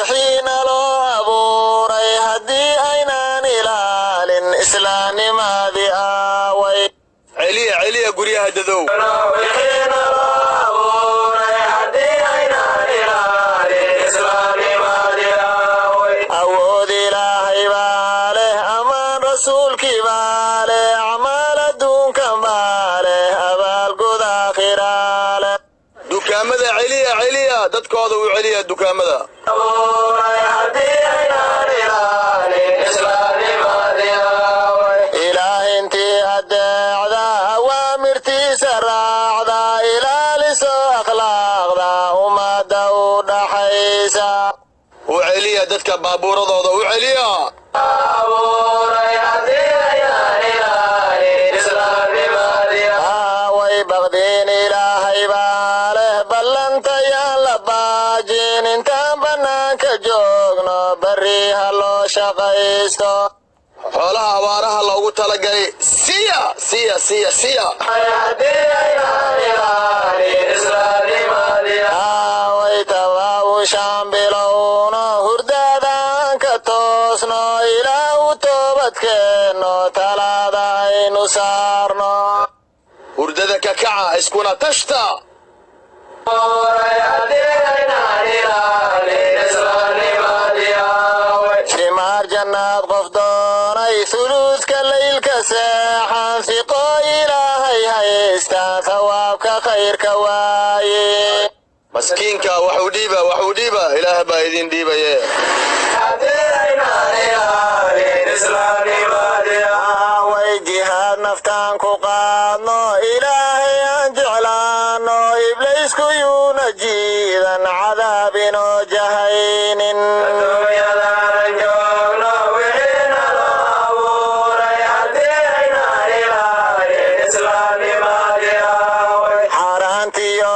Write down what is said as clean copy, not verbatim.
حين لو أبوري هدي أينان إلال إسلام ما ذي آوي عليا قريها دذو حين لو أبوري هدي أينان إلال إسلام ما ذي آوي أود إلهي باله أمان رسول كباله أعمال دون كماله أبال قد آخراله دكامدا عليا dadkooda u celiya dukaamada إله انتي أدعدا وامرتي سراعدا إلالسو أخلاقدا وما داود حيسا u celiya dadka baabuuradooda u celiya way baqdeen ilaahay baa leh ballantayaan la baajin intaan bannaanka joogno barri ha loo shaqaysto xoolaha abaaraha loogu talagalay siya way tawaawushaan bilowno hurdadaan ka toosno ilaahu toobadkeenno talaada aynu saarno hurdada ka kaca iskuna tashta shimaar jannaad qof doonay thuluudka laylka seexan fiqo ilaahay haystaan thawaabka khayrka waaye maskiinka waxuu dhiiba ilaah baa idin dhiibaye way jihaad naftaan ku qaadno ilaahay aan jeclaano ibliisku yuuna jiidan cadaab inoo jahaynin xaaraantiyo